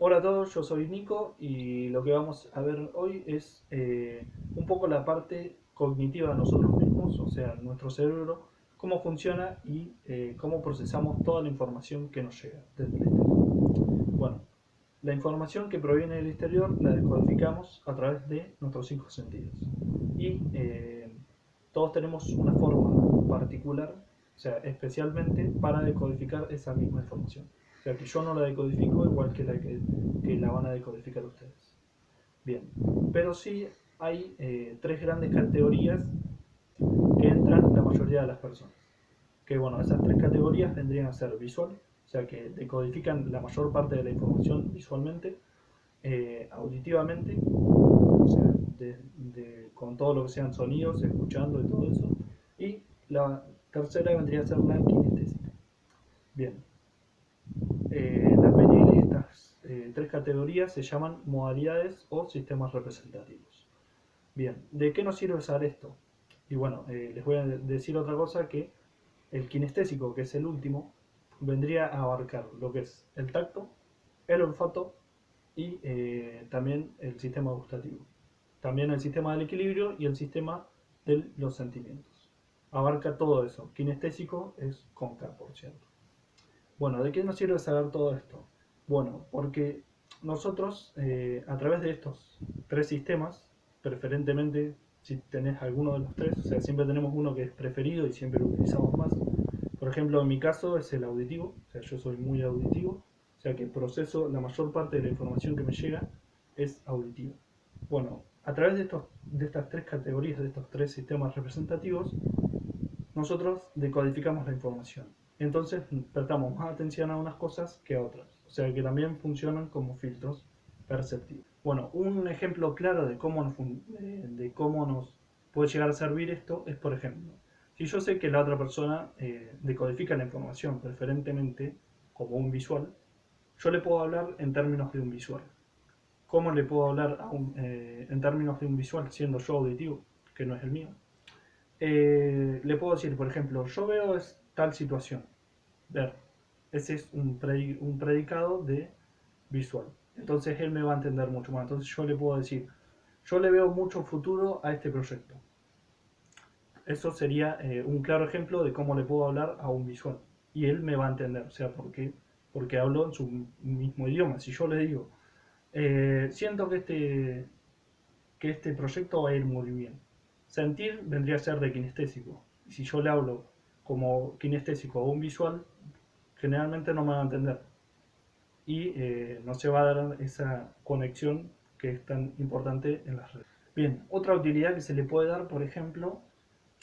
Hola a todos, yo soy Nico y lo que vamos a ver hoy es un poco la parte cognitiva de nosotros mismos, o sea, nuestro cerebro, cómo funciona y cómo procesamos toda la información que nos llega desde el exterior. Bueno, la información que proviene del exterior la descodificamos a través de nuestros cinco sentidos y todos tenemos una forma particular, o sea, especialmente para decodificar esa misma información. O sea, que yo no la decodifico igual que la van a decodificar ustedes. Bien, pero sí hay tres grandes categorías que entran la mayoría de las personas. Que bueno, esas tres categorías vendrían a ser visual, o sea, que decodifican la mayor parte de la información visualmente, auditivamente, o sea, con todo lo que sean sonidos, escuchando y todo eso. Y la tercera vendría a ser la kinestésica. Bien, la PNL, estas tres categorías se llaman modalidades o sistemas representativos. Bien, ¿de qué nos sirve saber esto? Y bueno, les voy a decir otra cosa que el kinestésico, que es el último, vendría a abarcar lo que es el tacto, el olfato y también el sistema gustativo. También el sistema del equilibrio y el sistema de los sentimientos. Abarca todo eso. Kinestésico es con K, por cierto. Bueno, ¿de qué nos sirve saber todo esto? Bueno, porque nosotros, a través de estos tres sistemas, preferentemente si tenés alguno de los tres, o sea, siempre tenemos uno que es preferido y siempre lo utilizamos más. Por ejemplo, en mi caso es el auditivo, o sea, yo soy muy auditivo, o sea que proceso la mayor parte de la información que me llega es auditiva. Bueno, a través de estas tres categorías, de estos tres sistemas representativos, nosotros decodificamos la información. Entonces prestamos más atención a unas cosas que a otras. O sea que también funcionan como filtros perceptivos. Bueno, un ejemplo claro de cómo nos puede llegar a servir esto es, por ejemplo, si yo sé que la otra persona decodifica la información preferentemente como un visual, yo le puedo hablar en términos de un visual. ¿Cómo le puedo hablar en términos de un visual siendo yo auditivo, que no es el mío? Le puedo decir, por ejemplo, yo veo tal situación. Ver. Ese es un predicado de visual. Entonces él me va a entender mucho más. Entonces yo le puedo decir, yo le veo mucho futuro a este proyecto. Eso sería un claro ejemplo de cómo le puedo hablar a un visual. Y él me va a entender. O sea, porque hablo en su mismo idioma. Si yo le digo, siento que este proyecto va a ir muy bien. Sentir vendría a ser de kinestésico. Y si yo le hablo como kinestésico o un visual, generalmente no me va a entender. Y no se va a dar esa conexión que es tan importante en las redes. Bien, otra utilidad que se le puede dar, por ejemplo,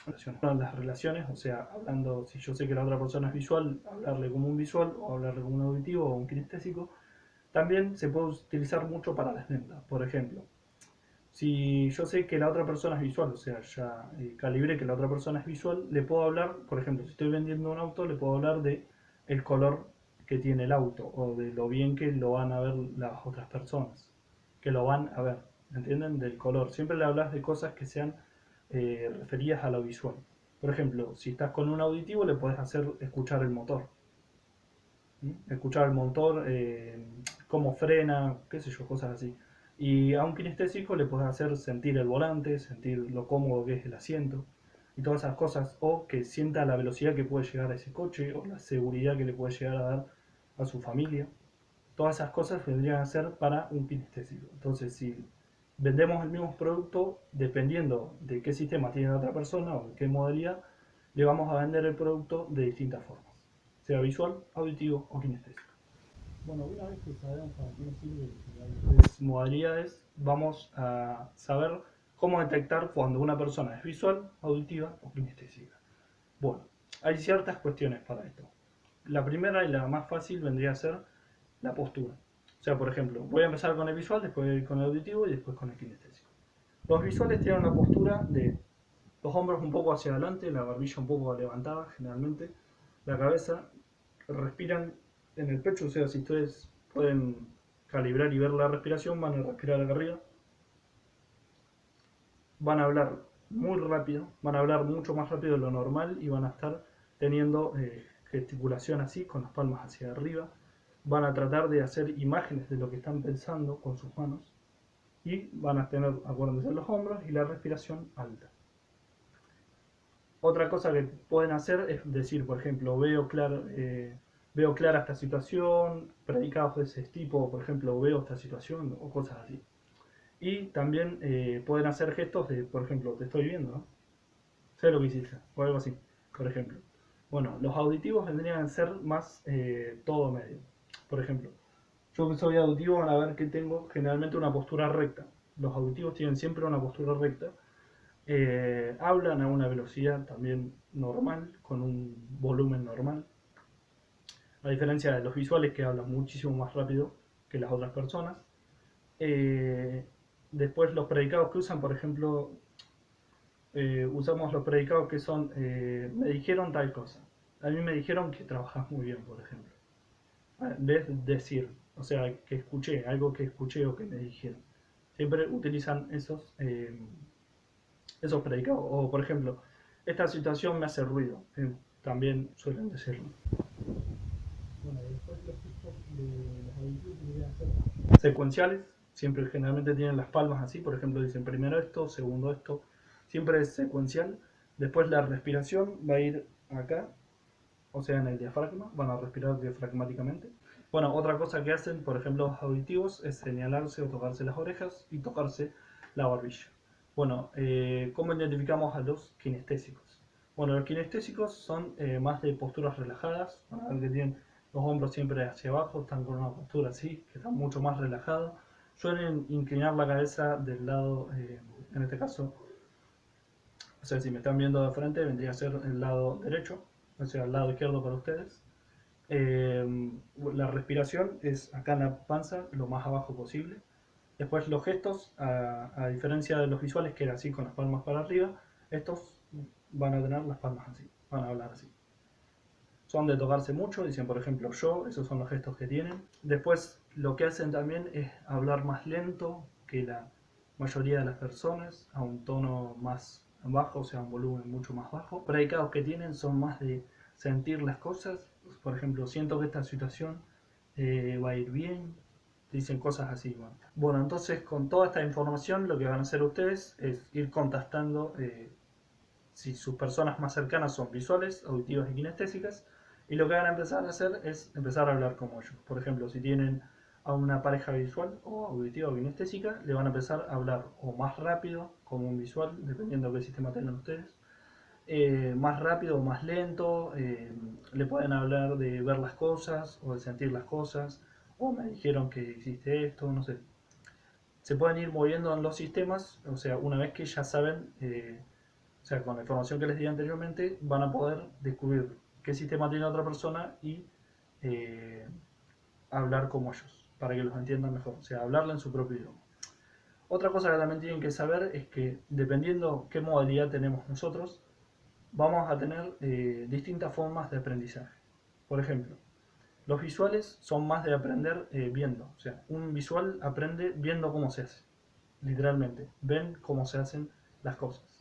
las relaciones, o sea, hablando, si yo sé que la otra persona es visual, hablarle como un visual o hablarle como un auditivo o un kinestésico, también se puede utilizar mucho para las ventas. Por ejemplo, si yo sé que la otra persona es visual, o sea, ya calibré que la otra persona es visual, le puedo hablar, por ejemplo, si estoy vendiendo un auto, le puedo hablar de el color que tiene el auto o de lo bien que lo van a ver las otras personas, que lo van a ver, ¿entienden? Del color. Siempre le hablas de cosas que sean referidas a lo visual. Por ejemplo, si estás con un auditivo, le puedes hacer escuchar el motor. ¿Sí? Escuchar el motor, cómo frena, qué sé yo, cosas así. Y a un kinestésico le puedes hacer sentir el volante, sentir lo cómodo que es el asiento y todas esas cosas, o que sienta la velocidad que puede llegar a ese coche o la seguridad que le puede llegar a dar a su familia. Todas esas cosas vendrían a ser para un kinestésico. Entonces, si vendemos el mismo producto, dependiendo de qué sistema tiene la otra persona o de qué modalidad, le vamos a vender el producto de distintas formas, sea visual, auditivo o kinestésico. Bueno, una vez que sabemos para qué nos sirven las tres modalidades, vamos a saber cómo detectar cuando una persona es visual, auditiva o kinestésica. Bueno, hay ciertas cuestiones para esto. La primera y la más fácil vendría a ser la postura. O sea, por ejemplo, voy a empezar con el visual, después voy a ir con el auditivo y después con el kinestésico. Los visuales tienen una postura de los hombros un poco hacia adelante, la barbilla un poco levantada generalmente, la cabeza, respiran en el pecho, o sea, si ustedes pueden calibrar y ver la respiración, van a respirar acá arriba, van a hablar muy rápido, van a hablar mucho más rápido de lo normal y van a estar teniendo gesticulación así, con las palmas hacia arriba. van a tratar de hacer imágenes de lo que están pensando con sus manos y van a tener, acuérdense, los hombros y la respiración alta. Otra cosa que pueden hacer es decir, por ejemplo, veo clara esta situación, predicados de ese tipo, por ejemplo, veo esta situación o cosas así. Y también pueden hacer gestos de, por ejemplo, te estoy viendo, ¿no? Sé lo que hiciste, o algo así, por ejemplo. Bueno, los auditivos vendrían a ser más todo medio. Por ejemplo, yo que soy auditivo van a ver que tengo generalmente una postura recta. Los auditivos tienen siempre una postura recta. Hablan a una velocidad también normal, con un volumen normal. A diferencia de los visuales que hablan muchísimo más rápido que las otras personas. Eh, Después los predicados que usan, por ejemplo, usamos los predicados que son me dijeron tal cosa. A mí me dijeron que trabajas muy bien, por ejemplo. De decir, o sea, que escuché, algo que escuché o que me dijeron. Siempre utilizan esos predicados. O, por ejemplo, esta situación me hace ruido. También suelen decirlo. Bueno, después los tipos de las auditivos deberían ser secuenciales. Siempre generalmente tienen las palmas así. Por ejemplo, dicen primero esto, segundo esto. Siempre es secuencial. Después la respiración va a ir acá, o sea, en el diafragma. Van a respirar diafragmáticamente. Bueno, otra cosa que hacen, por ejemplo, los auditivos es señalarse o tocarse las orejas y tocarse la barbilla. Bueno, ¿cómo identificamos a los kinestésicos? Bueno, los kinestésicos son más de posturas relajadas, van a ver que tienen los hombros siempre hacia abajo, están con una postura así, que están mucho más relajados. Suelen inclinar la cabeza del lado, en este caso, o sea, si me están viendo de frente, vendría a ser el lado derecho, o sea, el lado izquierdo para ustedes. La respiración es acá en la panza, lo más abajo posible. Después los gestos, a diferencia de los visuales que era así con las palmas para arriba, estos van a tener las palmas así, van a hablar así. Son de tocarse mucho, dicen por ejemplo yo, esos son los gestos que tienen. Después lo que hacen también es hablar más lento que la mayoría de las personas, a un tono más bajo, o sea, un volumen mucho más bajo. Predicados que tienen son más de sentir las cosas, por ejemplo, siento que esta situación va a ir bien, dicen cosas así. Bueno, entonces con toda esta información lo que van a hacer ustedes es ir contactando si sus personas más cercanas son visuales, auditivas y kinestésicas, y lo que van a empezar a hacer es empezar a hablar como ellos. Por ejemplo, si tienen a una pareja visual o auditiva o kinestésica, le van a empezar a hablar o más rápido, como un visual, dependiendo de qué sistema tengan ustedes, más rápido o más lento, le pueden hablar de ver las cosas o de sentir las cosas, o me dijeron que hiciste esto, no sé. Se pueden ir moviendo en los sistemas, o sea, una vez que ya saben, o sea, con la información que les di anteriormente, van a poder descubrir qué sistema tiene otra persona y eh, hablar como ellos, para que los entiendan mejor, o sea, hablarle en su propio idioma. Otra cosa que también tienen que saber es que dependiendo qué modalidad tenemos nosotros, vamos a tener distintas formas de aprendizaje. Por ejemplo, los visuales son más de aprender viendo. O sea, un visual aprende viendo cómo se hace. Literalmente, ven cómo se hacen las cosas.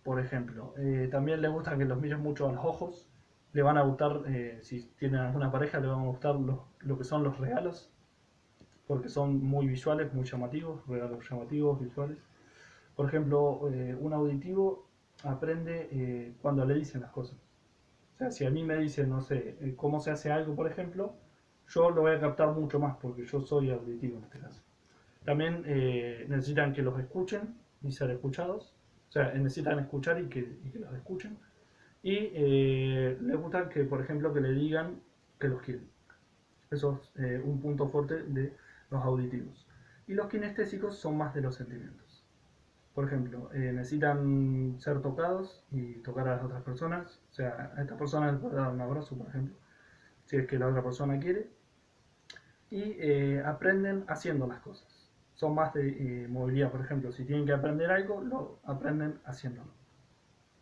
Por ejemplo, también les gusta que los miren mucho a los ojos. Le van a gustar, si tienen alguna pareja, le van a gustar lo que son los regalos, porque son muy visuales, muy llamativos, regalos llamativos, visuales. Por ejemplo, un auditivo aprende cuando le dicen las cosas. O sea, si a mí me dicen, no sé, cómo se hace algo, por ejemplo, yo lo voy a captar mucho más porque yo soy auditivo en este caso. También necesitan que los escuchen y ser escuchados. O sea, necesitan escuchar y que los escuchen. Y les gusta que, por ejemplo, que le digan que los quieren. Eso es un punto fuerte de los auditivos. Y los kinestésicos son más de los sentimientos. Por ejemplo, necesitan ser tocados y tocar a las otras personas. O sea, a esta persona le puede dar un abrazo, por ejemplo, si es que la otra persona quiere. Y aprenden haciendo las cosas. Son más de movilidad, por ejemplo, si tienen que aprender algo, lo aprenden haciéndolo.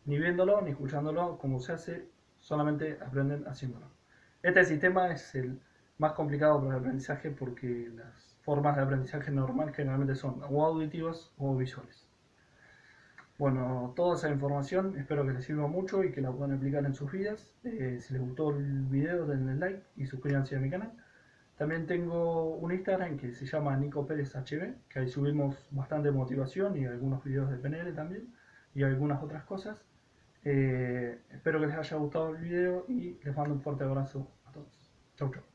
Ni viéndolo, ni escuchándolo, como se hace, solamente aprenden haciéndolo. Este sistema es el más complicado para el aprendizaje porque las formas de aprendizaje normal generalmente son o auditivas o visuales. Bueno, toda esa información espero que les sirva mucho y que la puedan aplicar en sus vidas. Si les gustó el video, denle like y suscríbanse a mi canal. También tengo un Instagram que se llama Nico Pérez HB, que ahí subimos bastante motivación y algunos videos de PNL también y algunas otras cosas. Espero que les haya gustado el video y les mando un fuerte abrazo a todos. Chau, chau.